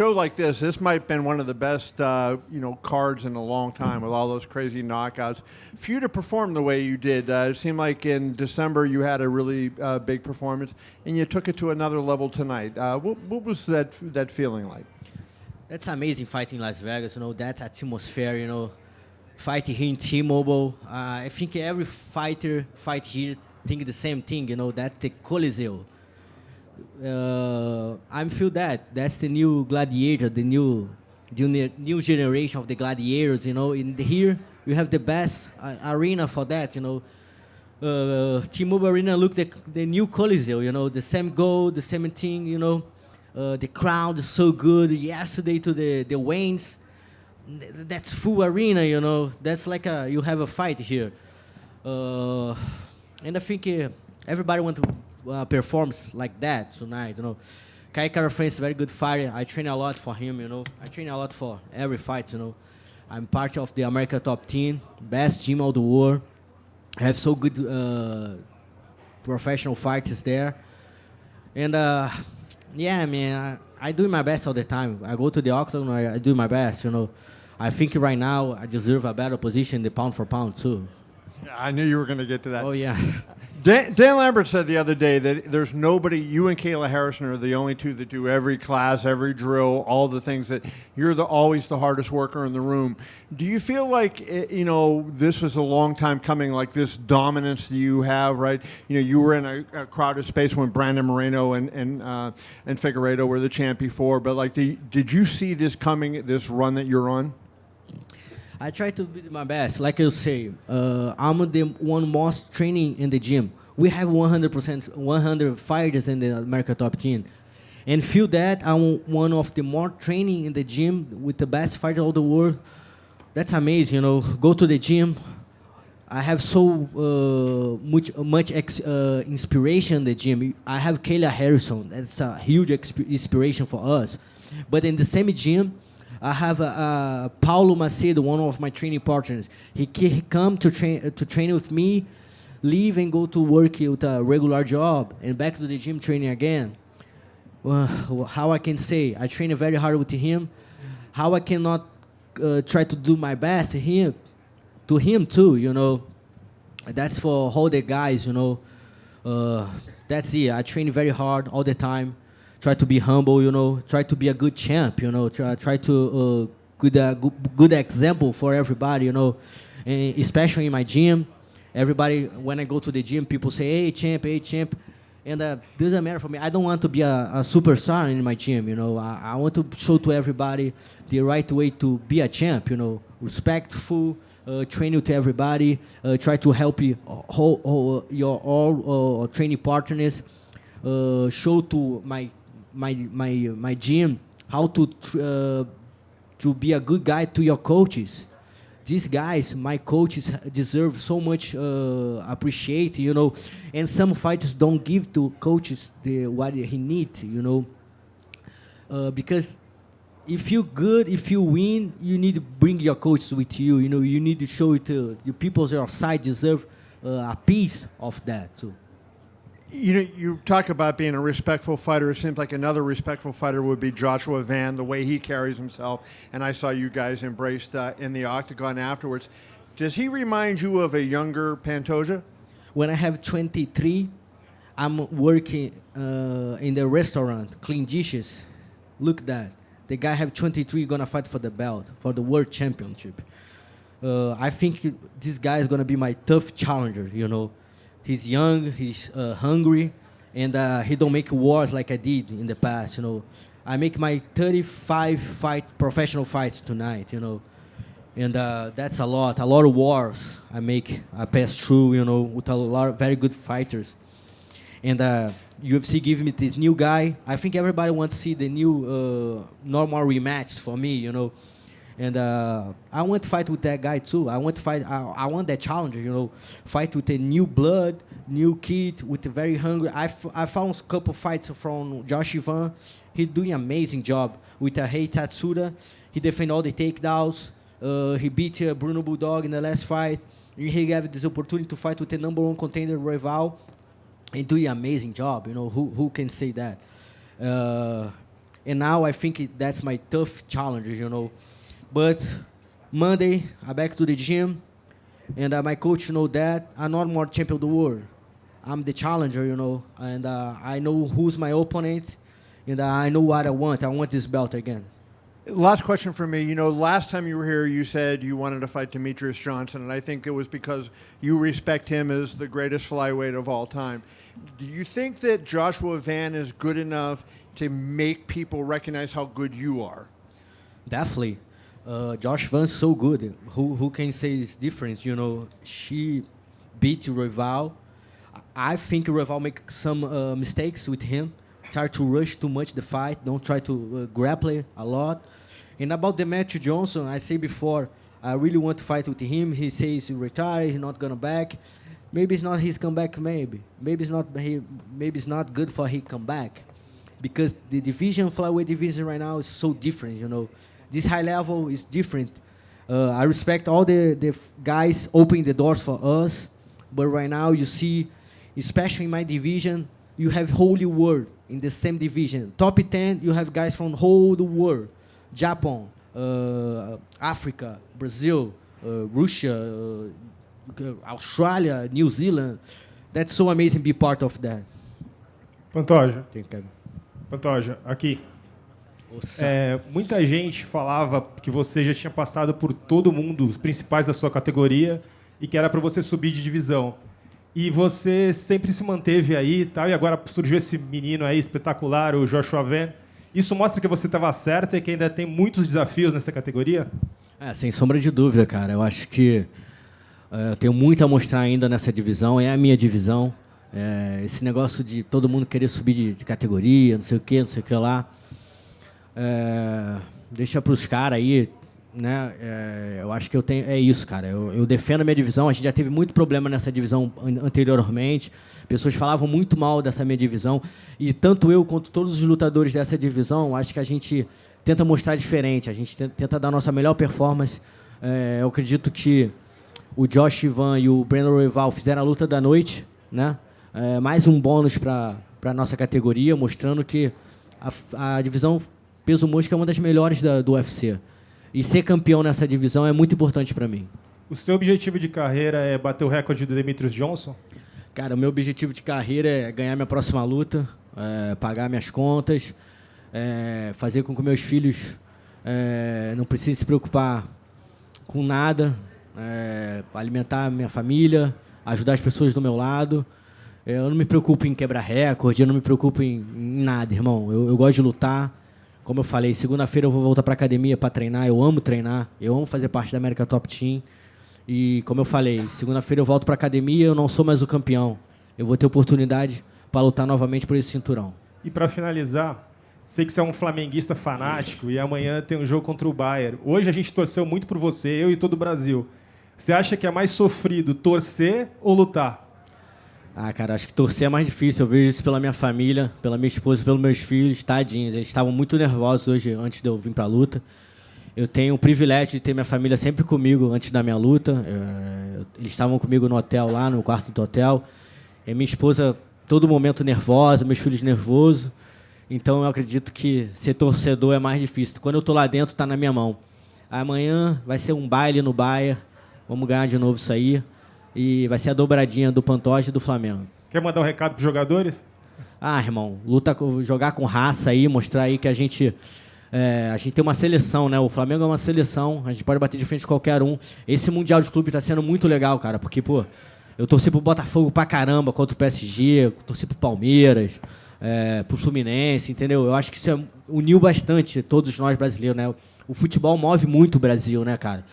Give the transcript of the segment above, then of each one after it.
Show like this might have been one of the best, cards in a long time with all those crazy knockouts. For you to perform the way you did, it seemed like in December you had a really big performance, and you took it to another level tonight. What was that feeling like? That's amazing fighting in Las Vegas, that atmosphere, fighting here in T-Mobile. I think every fighter fight here think the same thing, that the Coliseo. I feel that's the new gladiator, the new generation of the gladiators. In here you have the best arena for that. T-Mobile Arena look the new Coliseo. The same goal, the same thing. The crowd is so good. Yesterday to the Waynes, that's full arena. That's like you have a fight here, and I think everybody want to performs like that tonight. Kai Kara France, very good fighter. I train a lot for him. I train a lot for every fight. I'm part of the America Top 10, best gym of the world. I have so good professional fighters there, and yeah, man, I do my best all the time. I go to the octagon, I do my best. I think right now I deserve a better position, the pound for pound too. Yeah, I knew you were going to get to that. Oh yeah. Dan Lambert said the other day that there's nobody, you and Kayla Harrison are the only two that do every class, every drill, all the things that you're always the hardest worker in the room. Do you feel like, this was a long time coming, like this dominance that you have, right? You were in a crowded space when Brandon Moreno and Figueiredo were the champ before, but did you see this coming, this run that you're on? I try to do my best. Like you say, I'm the one most training in the gym. We have 100%, 100 fighters in the America Top 10. And feel that I'm one of the more training in the gym with the best fighters of the world. That's amazing, Go to the gym. I have so much inspiration in the gym. I have Kayla Harrison. That's a huge inspiration for us. But in the same gym, I have Paulo Macedo, one of my training partners. He come to train with me, leave and go to work with a regular job, and back to the gym training again. How I can say I train very hard with him. How I cannot try to do my best to him too. That's for all the guys. That's it. I train very hard all the time. Try to be humble, try to be a good champ, try to good example for everybody, and especially in my gym. Everybody, when I go to the gym, people say, hey, champ. And doesn't matter for me. I don't want to be a superstar in my gym, I want to show to everybody the right way to be a champ, respectful, training to everybody, try to help you, your all training partners, show to my gym how to be a good guy to your coaches. These guys, my coaches, deserve so much appreciate, and some fighters don't give to coaches what he needs, because if you good, if you win, you need to bring your coaches with you, you need to show it to the people on your side deserve a piece of that too. You talk about being a respectful fighter. It seems like another respectful fighter would be Joshua Van, the way he carries himself. And I saw you guys embraced in the octagon afterwards. Does he remind you of a younger Pantoja? When I have 23, I'm working in the restaurant, clean dishes. Look that. The guy have 23 gonna fight for the belt, for the world championship. I think this guy is gonna be my tough challenger, He's young, he's hungry, and he don't make wars like I did in the past, I make my 35 professional fights tonight, and that's a lot of wars I pass through, with a lot of very good fighters. And UFC give me this new guy. I think everybody wants to see the new normal rematch for me, And I want to fight with that guy too. I want to fight. I want that challenger, fight with a new blood, new kid, with a very hungry. I found a couple fights from Josh Ivan. He's doing an amazing job with Rei Tatsuda. He defended all the takedowns. He beat Bruno Bulldog in the last fight. He got this opportunity to fight with the number one contender rival. And doing an amazing job. Who can say that? And now I think that's my tough challenge, But Monday, I'm back to the gym, and my coach know that I'm not more champion of the world. I'm the challenger, and I know who's my opponent, and I know what I want. I want this belt again. Last question for me. Last time you were here, you said you wanted to fight Demetrius Johnson, and I think it was because you respect him as the greatest flyweight of all time. Do you think that Joshua Van is good enough to make people recognize how good you are? Definitely. Josh Van's so good. Who can say it's different? She beat Rival. I think Rival make some mistakes with him. Try to rush too much the fight. Don't try to grapple a lot. And about Demetrius Johnson, I say before, I really want to fight with him. He says he retired. He's not gonna back. Maybe it's not his comeback. Maybe it's not. Maybe it's not good for his comeback, because the flyweight division right now is so different. This high level is different. I respect all the guys opening the doors for us, but right now you see, especially in my division, you have whole world in the same division. Top 10, you have guys from whole the world. Japan, Africa, Brazil, Russia, Australia, New Zealand. That's so amazing to be part of that. Pantoja, aqui. Muita gente falava que você já tinha passado por todo mundo, os principais da sua categoria, e que era para você subir de divisão. E você sempre se manteve aí e tal, e agora surgiu esse menino aí espetacular, o Joshua Van. Isso mostra que você estava certo e que ainda tem muitos desafios nessa categoria? Sem sombra de dúvida, cara. Eu acho que eu tenho muito a mostrar ainda nessa divisão. É a minha divisão. Esse negócio de todo mundo querer subir de categoria, não sei o que lá. Deixa para os caras aí, né? Eu acho que eu tenho... É isso, cara. Eu defendo a minha divisão. A gente já teve muito problema nessa divisão anteriormente. Pessoas falavam muito mal dessa minha divisão. E tanto eu quanto todos os lutadores dessa divisão, acho que a gente tenta mostrar diferente. A gente tenta dar a nossa melhor performance. Eu acredito que o Josh Van e o Brandon Royval fizeram a luta da noite, né? Mais um bônus para a nossa categoria, mostrando que a divisão peso mosca é uma das melhores do UFC. E ser campeão nessa divisão é muito importante para mim. O seu objetivo de carreira é bater o recorde do Demetrius Johnson? Cara, o meu objetivo de carreira é ganhar minha próxima luta, pagar minhas contas, fazer com que meus filhos não precisem se preocupar com nada, alimentar minha família, ajudar as pessoas do meu lado. Eu não me preocupo em quebrar recorde, eu não me preocupo em nada, irmão. Eu gosto de lutar. Como eu falei, segunda-feira eu vou voltar para academia para treinar. Eu amo treinar, eu amo fazer parte da América Top Team. E, como eu falei, segunda-feira eu volto para academia, eu não sou mais o campeão. Eu vou ter oportunidade para lutar novamente por esse cinturão. E para finalizar, sei que você é um flamenguista fanático e amanhã tem um jogo contra o Bayern. Hoje a gente torceu muito por você, eu e todo o Brasil. Você acha que é mais sofrido torcer ou lutar? Cara, acho que torcer é mais difícil. Eu vejo isso pela minha família, pela minha esposa, pelos meus filhos, tadinhos. Eles estavam muito nervosos hoje, antes de eu vir para a luta. Eu tenho o privilégio de ter minha família sempre comigo antes da minha luta. Eles estavam comigo no hotel lá, no quarto do hotel. E minha esposa, todo momento nervosa, meus filhos nervosos. Então eu acredito que ser torcedor é mais difícil. Quando eu estou lá dentro, está na minha mão. Amanhã vai ser um baile no Bayern. Vamos ganhar de novo isso aí. E vai ser a dobradinha do Pantoja e do Flamengo. Quer mandar um recado para os jogadores? Irmão, jogar com raça aí, mostrar aí que a gente tem uma seleção, né? O Flamengo é uma seleção, a gente pode bater de frente com qualquer um. Esse Mundial de Clube está sendo muito legal, cara, porque, eu torci pro Botafogo pra caramba contra o PSG, torci pro Palmeiras, pro Fluminense, entendeu? Eu acho que isso uniu bastante todos nós brasileiros, né? O futebol move muito o Brasil, né, cara?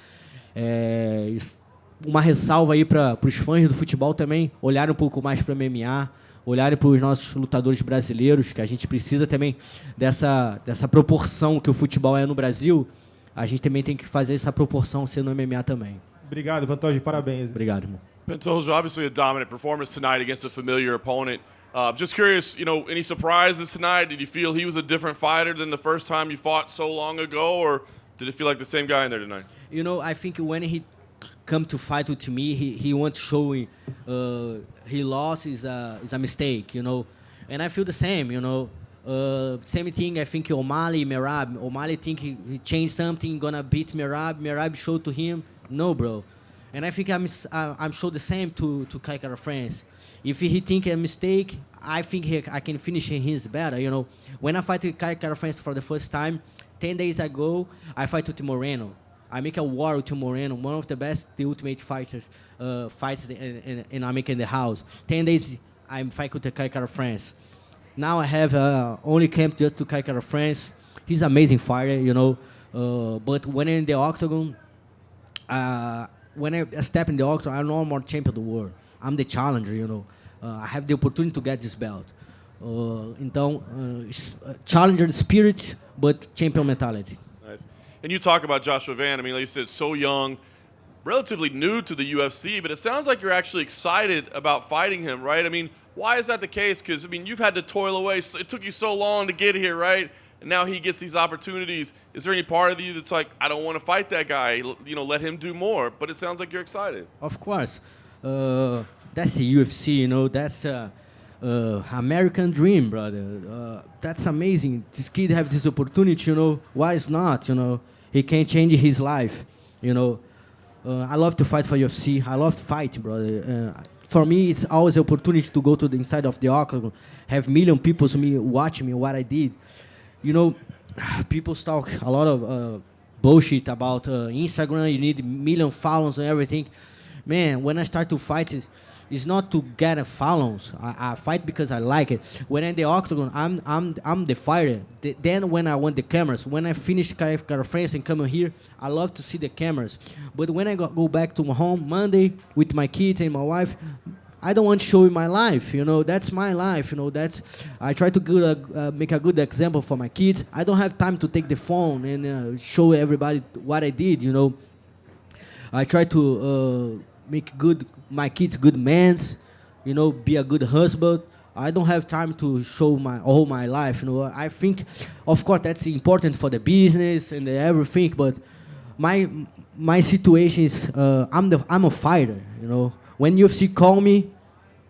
Uma ressalva aí para os fãs do futebol também olharem um pouco mais para o MMA, olharem para os nossos lutadores brasileiros, que a gente precisa também dessa proporção que o futebol é no Brasil. A gente também tem que fazer essa proporção ser no MMA também. Obrigado, Pantoja, parabéns. Obrigado, irmão. Pantoja, obviously a dominant performance tonight against a familiar opponent. Just curious, any surprises tonight? Did you feel he was a different fighter than the first time you fought so long ago, or did it feel like the same guy in there tonight? I think when he come to fight with me, he wants to show he lost is a mistake, and I feel the same, Same thing, I think O'Malley, Merab. O'Malley think he changed something, gonna beat Merab. Merab showed to him, no, bro. And I think I'm sure the same to Kai Kara France. If he think a mistake, I think I can finish his better. You know, when I fight with Kai Kara France for the first time, 10 days ago, I fight with Moreno. I make a war with Moreno, one of the best the ultimate fighters fights and I make in the house. 10 days I'm fight with the Kai Kara France. Now I have only camp just to Kai Kara France. He's an amazing fighter, you know. But when in the octagon, when I step in the octagon, I'm no more champion of the world. I'm the challenger, you know. I have the opportunity to get this belt. Então, challenger spirit, but champion mentality. Nice. And you talk about Joshua Van. I mean, like you said, so young, relatively new to the UFC, but it sounds like you're actually excited about fighting him, right? I mean, why is that the case? Because, I mean, you've had to toil away. It took you so long to get here, right? And now he gets these opportunities. Is there any part of you that's like, I don't want to fight that guy, you know, let him do more? But it sounds like you're excited. Of course. That's the UFC, you know. That's American dream, brother. That's amazing. This kid have this opportunity, you know. Why is not, you know? He can change his life, you know. I love to fight for UFC. I love to fight, brother. For me, it's always an opportunity to go to the inside of the octagon, have million people watch me what I did. You know, people talk a lot of bullshit about Instagram. You need million followers and everything. Man, when I start to fight, it's not to get a followers. I fight because I like it. When in the octagon, I'm the fighter. Then when I want the cameras, when I finish Kara France and come here, I love to see the cameras. But when I go back to my home Monday with my kids and my wife, I don't want to show you my life. You know, that's my life. You know, I try to make a good example for my kids. I don't have time to take the phone and show everybody what I did. You know, I try to make my kids good men, you know, be a good husband. I don't have time to show all my life, you know. I think, of course, that's important for the business and everything, but my situation is I'm a fighter, you know. When UFC call me,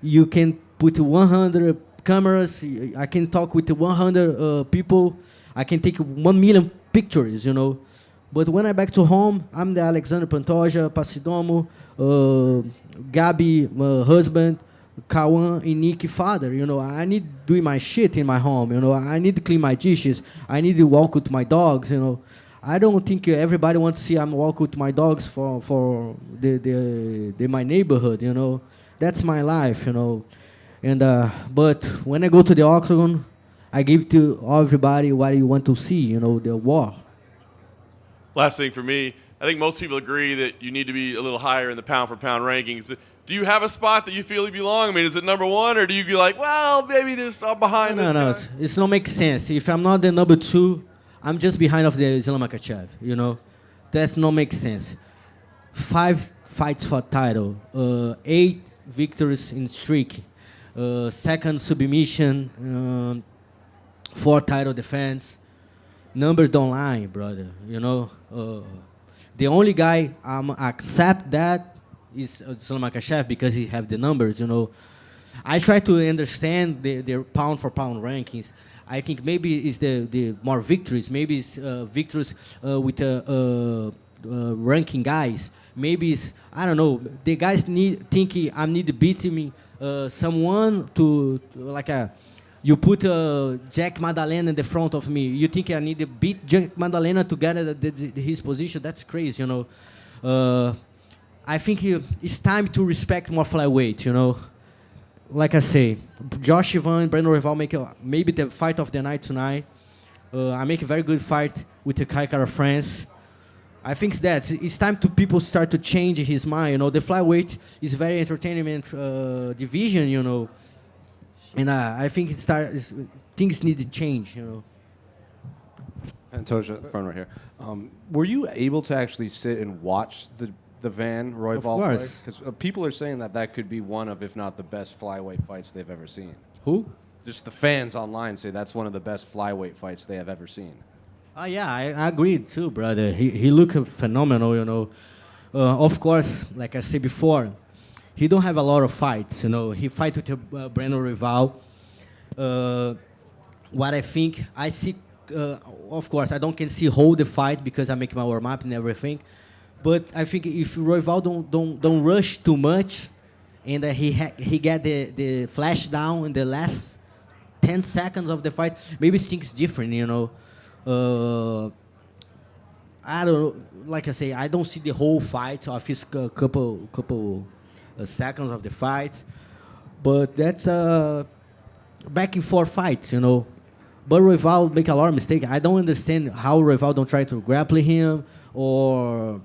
you can put 100 cameras. I can talk with 100 people. I can take 1 million pictures, you know. But when I back to home, I'm the Alexandre Pantoja, Passidomo, Gabi, husband, Kawan, and Nick, father. You know, I need doing my shit in my home. You know, I need to clean my dishes. I need to walk with my dogs. You know, I don't think everybody wants to see I'm walk with my dogs for my neighborhood. You know, that's my life. You know, and but when I go to the octagon, I give to everybody what you want to see. You know, the war. Last thing for me, I think most people agree that you need to be a little higher in the pound-for-pound rankings. Do you have a spot that you feel you belong? I mean, is it number one, or do you be like, well, maybe there's behind this guy? No. It don't make sense. If I'm not the number 2, I'm just behind of the Islam Makhachev, you know? That's not make sense. 5 fights for title, 8 victories in streak, 2nd submission, 4 title defense. Numbers don't lie, brother, you know? The only guy accept that is Islam Makhachev because he have the numbers, you know. I try to understand their pound-for-pound rankings. I think maybe it's the more victories. Maybe it's victories with ranking guys. Maybe it's, I don't know. The guys think I need to beat me someone to like a. You put Jack Madalena in the front of me. You think I need to beat Jack Madalena to get his position? That's crazy, you know. I think it's time to respect more flyweight, you know. Like I say, Josh Ivan, Brandon Royval make maybe the fight of the night tonight. I make a very good fight with the Kai Kara France. I think it's time to people start to change his mind. You know, the flyweight is very entertainment division, you know. And I think things need to change, you know. Pantoja, front right here. Were you able to actually sit and watch the Van Royval fight? Because people are saying that could be one of, if not the best flyweight fights they've ever seen. Who? Just the fans online say that's one of the best flyweight fights they have ever seen. Yeah, I agree too, brother. He looked phenomenal, you know. Of course, like I said before, he don't have a lot of fights, you know. He fight with Brandon Royval. what I think, I see, of course, I don't can see hold the fight because I make my warm up and everything. But I think if Royval don't rush too much, and he get the flash down in the last 10 seconds of the fight, maybe things different, you know. I don't know. Like I say, I don't see the whole fight. I feel a couple seconds of the fight, but that's back and forth fights, you know. But Royval make a lot of mistakes. I don't understand how Royval don't try to grapple him or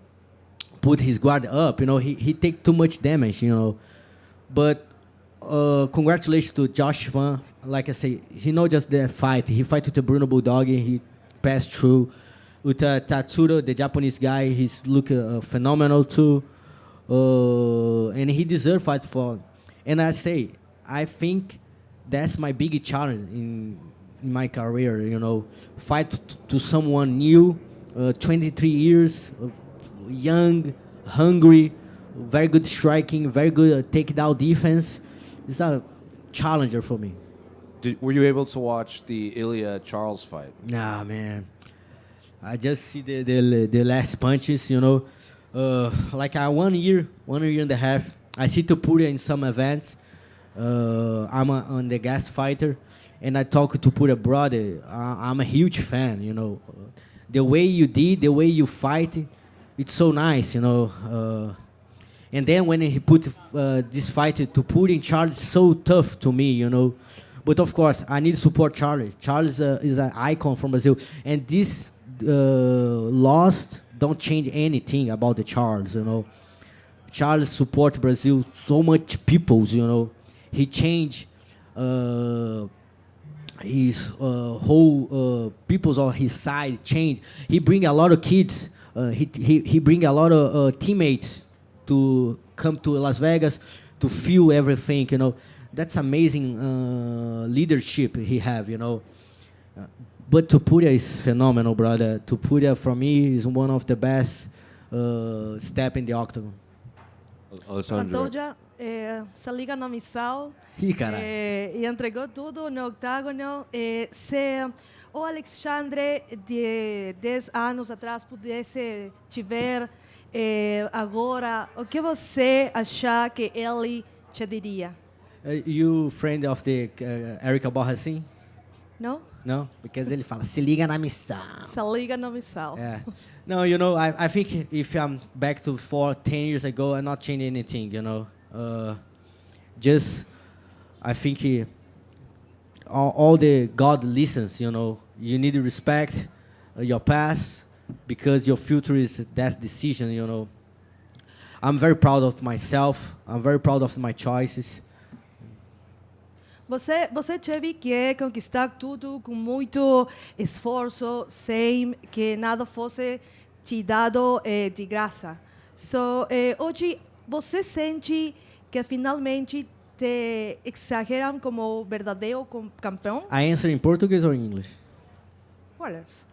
put his guard up. You know, he take too much damage. You know, but congratulations to Josh Van. Like I say, he not just that fight. He fight with the Bruno Bulldog. He passed through. With Tatsuro, the Japanese guy, he's look phenomenal too. And he deserves fight for. And I think that's my biggest challenge in my career. You know, fight to someone new, 23 years, young, hungry, very good striking, very good takedown defense. It's a challenger for me. Were you able to watch the Ilia Charles fight? Nah, man. I just see the last punches, you know. Like 1 year and a half. I see Topuria in some events. I'm on the gas fighter, and I talk to Topuria, brother. I'm a huge fan, you know. The way you did, the way you fight, it's so nice, you know. And then when he put this fight to Topuria in Charlie, it's so tough to me, you know. But of course, I need to support Charlie. Charlie is an icon from Brazil, and this lost don't change anything about the Charles, you know. Charles support Brazil so much peoples, you know. He changed his whole peoples on his side changed. He bring a lot of kids. He bring a lot of teammates to come to Las Vegas to feel everything, you know. That's amazing leadership he have, you know. But Topuria is phenomenal, brother. Topuria, for me, is one of the best step in the octagon. Alexandre. Pantoja se liga na missão e entregou tudo no octágono. Se o Alexandre de 10 anos atrás pudesse tiver agora, o que você achar que ele te diria? You friend of the Erika Borracin? Não? No, because ele fala, se liga na missão. Se liga na missão. Yeah. No, you know, I think if I'm back to 10 years ago, I'm not changing anything, you know. Just, I think all the God listens, you know. You need to respect your past because your future is that decision, you know. I'm very proud of myself. I'm very proud of my choices. Você teve que conquistar tudo com muito esforço, sem que nada fosse te dado de graça. Hoje, você sente que finalmente te exageram como verdadeiro campeão? I answer in Portuguese or English? What else?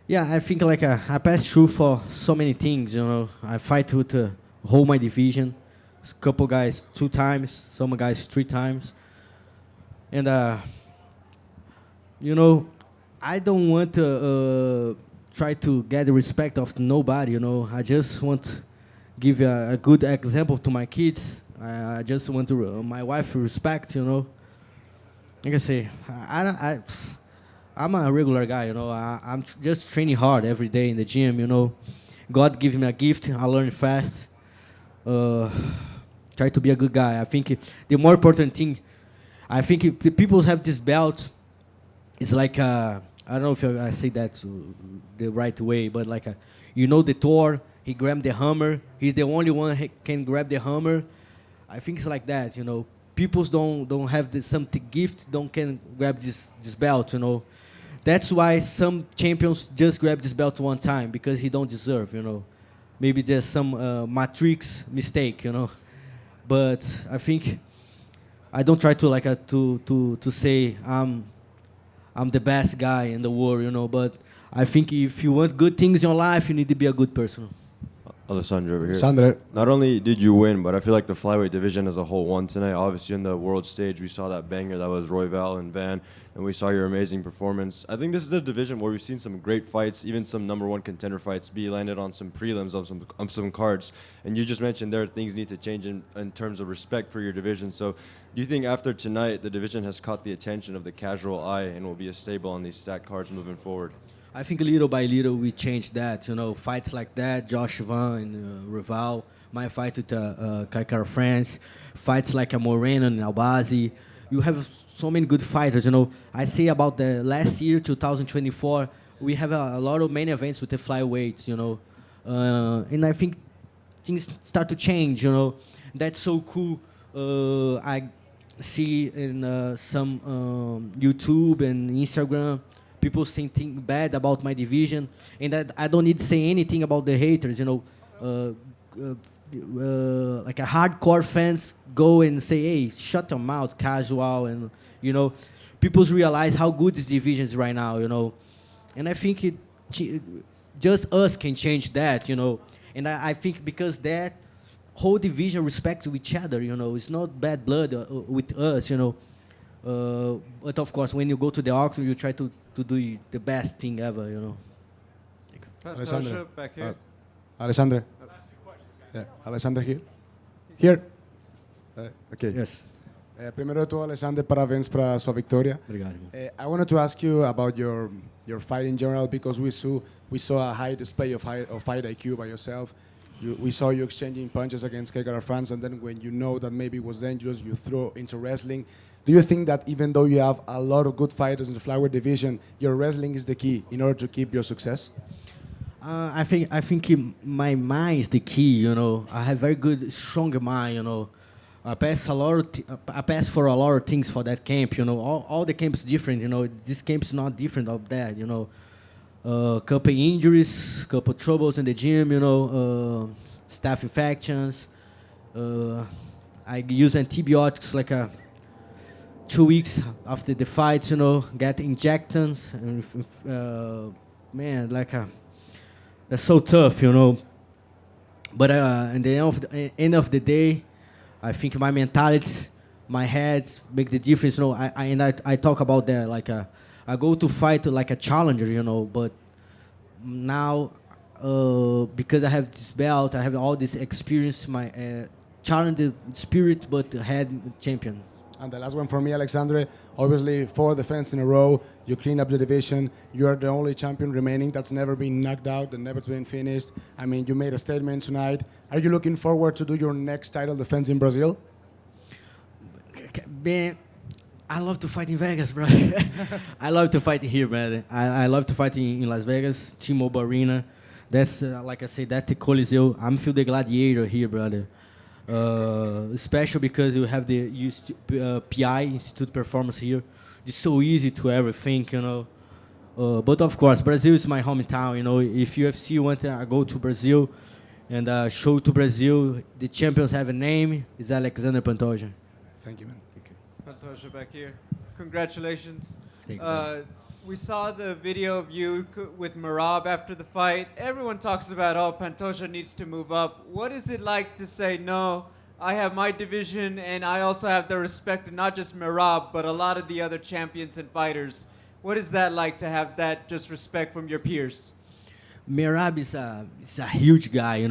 Yeah, I think like I passed through for so many things, you know. I fight with hold my division. A couple guys 2 times, some guys 3 times. And, you know, I don't want to try to get the respect of nobody, you know. I just want to give a good example to my kids. I just want to my wife respect, you know. Like I say, I'm a regular guy, you know. I'm just training hard every day in the gym, you know. God gave me a gift. I learn fast. Try to be a good guy. I think the more important thing, I think if the people have this belt, it's like I don't know if I say that the right way, but like you know the Thor, he grabbed the hammer. He's the only one who can grab the hammer. I think it's like that, you know. People don't have something gift, can grab this belt, you know. That's why some champions just grab this belt one time because he don't deserve, you know. Maybe there's some matrix mistake, you know. But I think I don't try to like to say I'm the best guy in the world, you know. But I think if you want good things in your life, you need to be a good person. Alessandro over here. Alexandre. Not only did you win, but I feel like the flyweight division as a whole won tonight. Obviously, in the world stage, we saw that banger that was Royval and Van, and we saw your amazing performance. I think this is the division where we've seen some great fights, even some number one contender fights, be landed on some prelims of some cards. And you just mentioned there things need to change in terms of respect for your division. So do you think after tonight, the division has caught the attention of the casual eye and will be a stable on these stacked cards moving forward? I think little by little we changed that. Fights like that, Josh Van and Rival, my fight with Kaikara France, fights like a Moreno and Albazi. You have so many good fighters. I say about the last year, 2024, we have a lot of main events with the flyweights. And I think things start to change. That's so cool. I see in some YouTube and Instagram. People think bad about my division, and I don't need to say anything about the haters. Like a hardcore fans go and say, "Hey, shut your mouth, casual," and people realize how good this division is right now. And I think just us can change that. And I think because that whole division respect to each other. It's not bad blood with us. But of course, when you go to the auction, you try to do the best thing ever, Alexandre. Back here. Alexandre. Yeah, Alexandre here. Here. Okay. Yes. Primeiro de tudo, Alexandre, parabéns para sua vitória. Obrigado. I wanted to ask you about your fight in general because we saw a high display of fight IQ by yourself. We saw you exchanging punches against Kaikara France, and then when you know that maybe it was dangerous, you throw into wrestling. Do you think that even though you have a lot of good fighters in the flyweight division, your wrestling is the key in order to keep your success? I think my mind is the key. I have very good, strong mind. I pass I pass for a lot of things for that camp. All the camps different. This camp is not different of that. Couple injuries, couple troubles in the gym. Staph infections. I use antibiotics like 2 weeks after the fights, get injections, and man, that's so tough, But in the end of the day, I think my mentality, my head make the difference. I talk about that. I go to fight like a challenger, But now, because I have this belt, I have all this experience. My challenger spirit, but head champion. And the last one for me, Alexandre, obviously 4 defenses in a row, you clean up the division, you are the only champion remaining that's never been knocked out and never been finished. I mean, you made a statement tonight. Are you looking forward to do your next title defense in Brazil? Man, I love to fight in Vegas, bro. I love to fight here, man. I love to fight in Las Vegas, T-Mobile Arena. That's, like I said, that's the Coliseo. I'm feel the gladiator here, brother. Special because you have the PI Institute Performance here. It's so easy to everything, But of course, Brazil is my hometown. If UFC want to go to Brazil and show to Brazil, the champions have a name. It's Alexandre Pantoja. Thank you, man. Pantoja back here. Congratulations. Thank you, We saw the video of you with Merab after the fight. Everyone talks about, Pantoja needs to move up. What is it like to say, no, I have my division and I also have the respect of not just Merab, but a lot of the other champions and fighters. What is that like to have that just respect from your peers? Merab is a huge guy,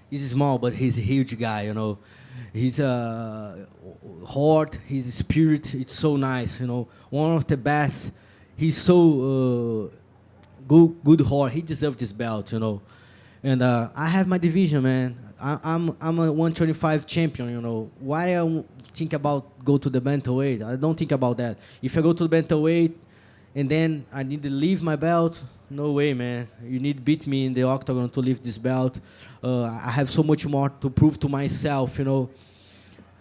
he's small, but he's a huge guy, He's heart, his spirit, it's so nice, One of the best. He's so good heart. He deserves this belt, And I have my division, man. I'm a 125 champion, Why I think about go to the bantamweight? I don't think about that. If I go to the bantamweight and then I need to leave my belt, no way, man. You need to beat me in the octagon to leave this belt. I have so much more to prove to myself,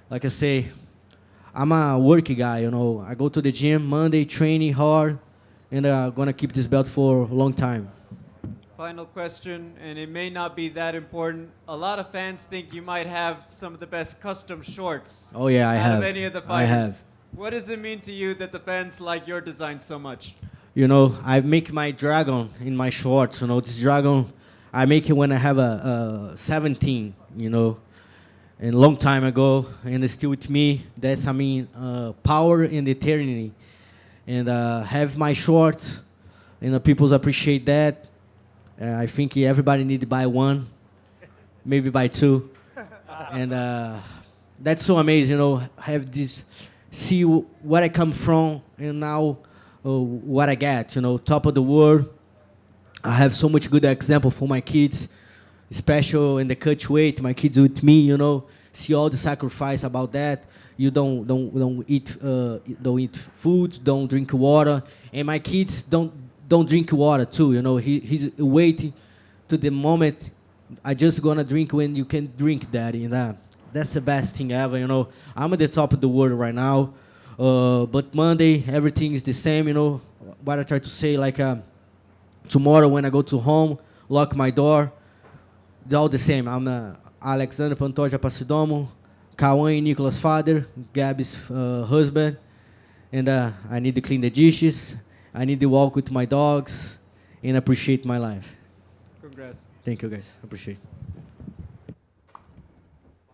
Like I say, I'm a worky guy, I go to the gym Monday, training hard, and I'm going to keep this belt for a long time. Final question, and it may not be that important. A lot of fans think you might have some of the best custom shorts. Oh, yeah, I have. Out of any of the fighters. I have. What does it mean to you that the fans like your design so much? I make my dragon in my shorts, This dragon, I make it when I have a 17, you know, and long time ago, and it's still with me. That's, I mean, power and eternity. And have my shorts, you know, people appreciate that. I think everybody need to buy one, maybe buy two. And that's so amazing, you know, have this, see where I come from, and now what I get, you know, top of the world. I have so much good example for my kids, especially in the cut weight. My kids with me, you know, see all the sacrifice about that. You don't eat food, don't drink water, and my kids don't drink water too. You know, he's waiting to the moment. I just gonna drink when you can drink, Daddy, and that's the best thing ever. You know, I'm at the top of the world right now, but Monday everything is the same. You know, what I try to say, like tomorrow when I go to home, lock my door. It's all the same. I'm Alexandre Pantoja Passidomo, Kawan and Nicolas' father, Gabby's husband, and I need to clean the dishes. I need to walk with my dogs and appreciate my life. Congrats. Thank you, guys. Appreciate it.